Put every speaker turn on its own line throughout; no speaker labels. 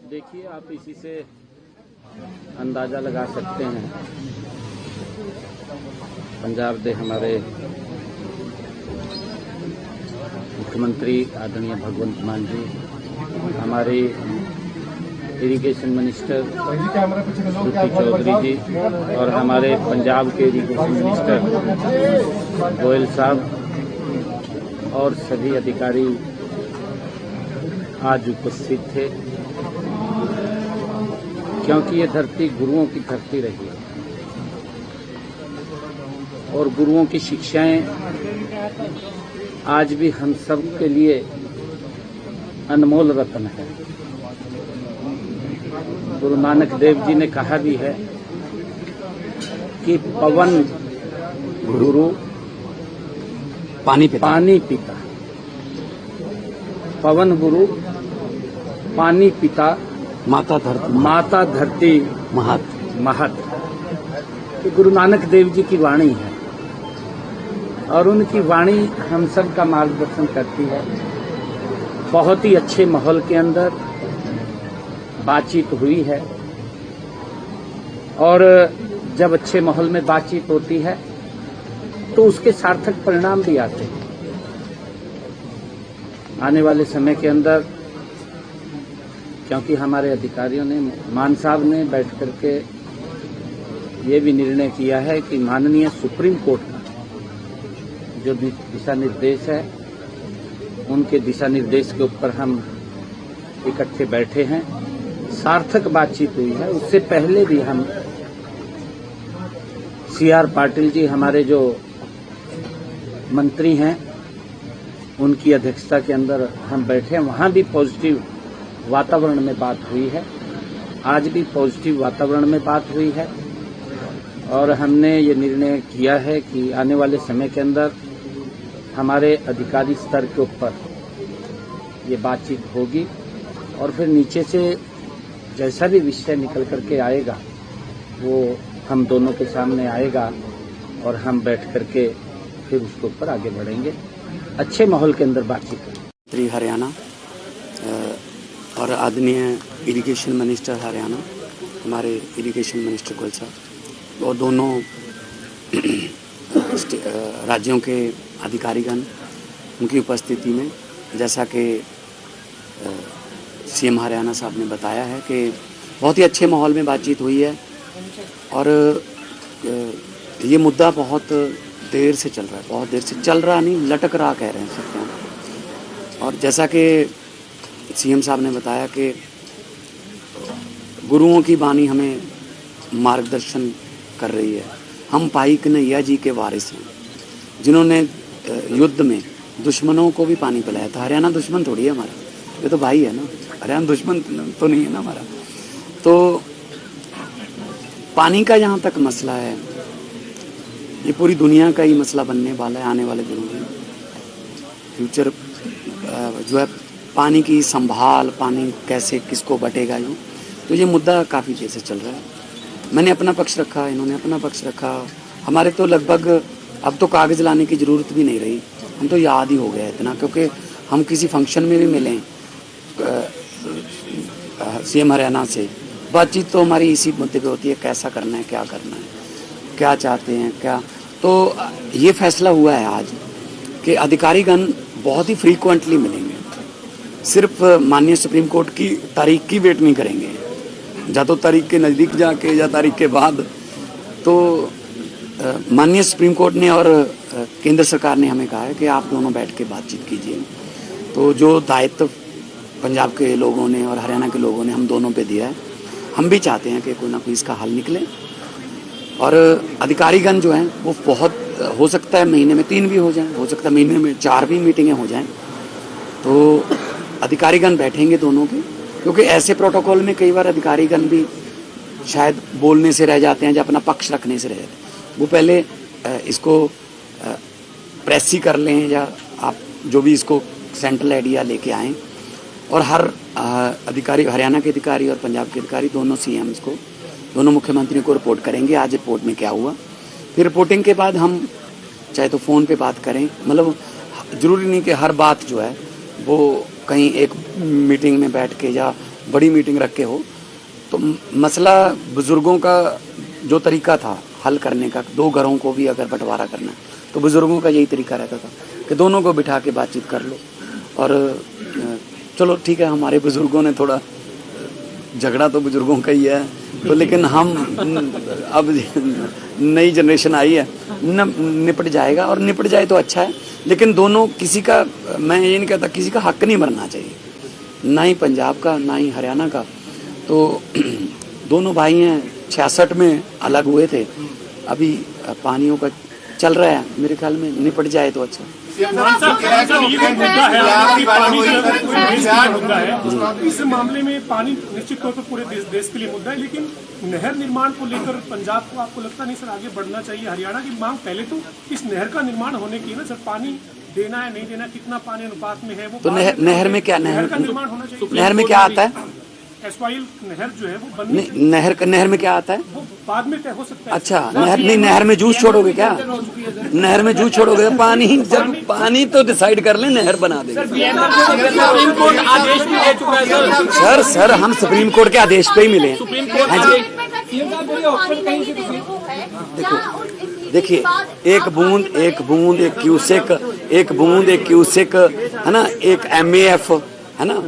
देखिए, आप इसी से अंदाज़ा लगा सकते हैं। पंजाब दे हमारे मुख्यमंत्री आदरणीय भगवंत मान जी, हमारे इरिगेशन मिनिस्टर श्रुति चौधरी जी और हमारे पंजाब के इरिगेशन मिनिस्टर गोयल साहब और सभी अधिकारी आज उपस्थित थे, क्योंकि ये धरती गुरुओं की धरती रही है और गुरुओं की शिक्षाएं आज भी हम सब के लिए अनमोल रत्न है। गुरु नानक देव जी ने कहा भी है कि पवन गुरु
पानी
पिता, पवन गुरु पानी पिता माता धरती महत। तो गुरु नानक देव जी की वाणी है और उनकी वाणी हम सब का मार्गदर्शन करती है। बहुत ही अच्छे माहौल के अंदर बातचीत हुई है और जब अच्छे माहौल में बातचीत होती है तो उसके सार्थक परिणाम भी आते हैं। आने वाले समय के अंदर, क्योंकि हमारे अधिकारियों ने, मान साहब ने बैठ करके ये भी निर्णय किया है कि माननीय सुप्रीम कोर्ट का जो दिशा निर्देश है, उनके दिशा निर्देश के ऊपर हम इकट्ठे बैठे हैं। सार्थक बातचीत हुई है। उससे पहले भी हम सीआर पाटिल जी, हमारे जो मंत्री हैं, उनकी अध्यक्षता के अंदर हम बैठे हैं। वहां भी पॉजिटिव वातावरण में बात हुई है। आज भी पॉजिटिव वातावरण में बात हुई है और हमने ये निर्णय किया है कि आने वाले समय के अंदर हमारे अधिकारी स्तर के ऊपर ये बातचीत होगी और फिर नीचे से जैसा भी विषय निकल करके आएगा वो हम दोनों के सामने आएगा और हम बैठ करके फिर उसके ऊपर आगे बढ़ेंगे। अच्छे माहौल के अंदर बातचीत करेंगे।
हरियाणा और आदरणीय इरिगेशन मिनिस्टर हरियाणा, हमारे इरिगेशन मिनिस्टर गोयल साहब और दोनों राज्यों के अधिकारीगण, उनकी उपस्थिति में, जैसा कि सीएम हरियाणा साहब ने बताया है कि बहुत ही अच्छे माहौल में बातचीत हुई है और ये मुद्दा बहुत देर से चल रहा है, बहुत देर से चल रहा नहीं, लटक रहा कह रहे हैं सकते हैं। और जैसा कि सीएम साहब ने बताया कि गुरुओं की वाणी हमें मार्गदर्शन कर रही है। हम भाई कन्हैया जी के वारिस हैं, जिन्होंने युद्ध में दुश्मनों को भी पानी पिलाया था। हरियाणा दुश्मन थोड़ी है हमारा, ये तो भाई है ना। हरियाणा दुश्मन तो नहीं है ना हमारा। तो पानी का जहाँ तक मसला है, ये पूरी दुनिया का ही मसला बनने वाला है आने वाले दिनों में। फ्यूचर जो है पानी की संभाल, पानी कैसे किसको बटेगा, यूँ तो ये मुद्दा काफ़ी देर से चल रहा है। मैंने अपना पक्ष रखा, इन्होंने अपना पक्ष रखा। हमारे तो लगभग अब तो कागज़ लाने की ज़रूरत भी नहीं रही, हम तो याद ही हो गया इतना, क्योंकि हम किसी फंक्शन में भी मिलें सीएम हरियाणा से, बातचीत तो हमारी इसी मुद्दे पे होती है, कैसा करना है, क्या करना है, क्या चाहते हैं, क्या। तो ये फैसला हुआ है आज कि अधिकारीगण बहुत ही फ्रीक्वेंटली मिलेंगे, सिर्फ माननीय सुप्रीम कोर्ट की तारीख की वेट नहीं करेंगे, या तो तारीख के नज़दीक जाके या तारीख के बाद। तो माननीय सुप्रीम कोर्ट ने और केंद्र सरकार ने हमें कहा है कि आप दोनों बैठ के बातचीत कीजिए। तो जो दायित्व पंजाब के लोगों ने और हरियाणा के लोगों ने हम दोनों पे दिया है, हम भी चाहते हैं कि कोई ना कोई इसका हल निकले। और अधिकारीगण जो हैं वो बहुत, हो सकता है महीने में 3 भी हो जाएं, हो सकता है महीने में 4 भी मीटिंगें हो जाएं। तो अधिकारीगण बैठेंगे दोनों के, क्योंकि ऐसे प्रोटोकॉल में कई बार अधिकारीगण भी शायद बोलने से रह जाते हैं या अपना पक्ष रखने से रह जाते हैं। वो पहले इसको प्रेस ही कर लें या आप जो भी इसको सेंट्रल आइडिया लेके आएँ। और हर अधिकारी, हरियाणा के अधिकारी और पंजाब के अधिकारी, दोनों सीएम्स को, दोनों मुख्यमंत्रियों को रिपोर्ट करेंगे आज रिपोर्ट में क्या हुआ। फिर रिपोर्टिंग के बाद हम चाहे तो फ़ोन पे बात करें, मतलब ज़रूरी नहीं कि हर बात जो है वो कहीं एक मीटिंग में बैठ के या बड़ी मीटिंग रख के हो, तो मसला बुज़ुर्गों का जो तरीका था हल करने का, 2 घरों को भी अगर बंटवारा करना है तो बुज़ुर्गों का यही तरीका रहता था कि दोनों को बिठा के बातचीत कर लो। और चलो ठीक है, हमारे बुज़ुर्गों ने थोड़ा, झगड़ा तो बुज़ुर्गों का ही है, तो लेकिन हम अब नई जनरेशन आई है, निपट जाएगा, और निपट जाए तो अच्छा है। लेकिन दोनों, किसी का, मैं ये नहीं कहता किसी का हक नहीं मरना चाहिए, ना ही पंजाब का ना ही हरियाणा का। तो दोनों भाई हैं, 66 में अलग हुए थे, अभी पानियों का चल रहा है, मेरे ख्याल में निपट जाए तो अच्छा।
इस मामले में पानी निश्चित तौर पर पूरे देश के लिए मुद्दा है, लेकिन नहर निर्माण को लेकर पंजाब को आपको लगता नहीं सर आगे बढ़ना चाहिए? हरियाणा की मांग पहले तो इस नहर का निर्माण होने की है ना सर, पानी देना है नहीं देना, कितना पानी अनुपात में है वो,
तो नहर में क्या,
नहर का निर्माण होना चाहिए।
नहर में क्या आता है?
एसवाइल नहर जो है वो बननी,
नहर में क्या आता है?
वो बाद में तय हो सकता है।
अच्छा, नहर में जूस छोड़ोगे क्या? नहर में जूस छोड़ोगे? पानी, जब पानी तो डिसाइड कर ले, नहर बना देंगे।
सुप्रीम कोर्ट आदेश भी दे चुका है
सर, हम सुप्रीम कोर्ट के आदेश पे ही मिले हैं। देखिए, एक बूंद एक क्यूसेक है ना, एक MAF है ना,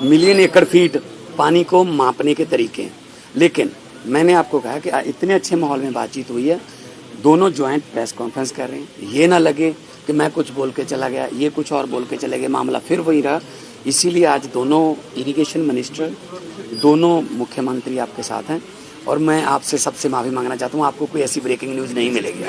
मिलियन एकड़ फीट पानी को मापने के तरीके हैं। लेकिन मैंने आपको कहा कि इतने अच्छे माहौल में बातचीत हुई है, दोनों ज्वाइंट प्रेस कॉन्फ्रेंस कर रहे हैं, ये ना लगे कि मैं कुछ बोल के चला गया, ये कुछ और बोल के चले गए, मामला फिर वही रहा। इसीलिए आज दोनों इरिगेशन मिनिस्टर, दोनों मुख्यमंत्री आपके साथ हैं, और मैं आपसे सबसे माफ़ी मांगना चाहता हूँ, आपको कोई ऐसी ब्रेकिंग न्यूज़ नहीं मिलेगी।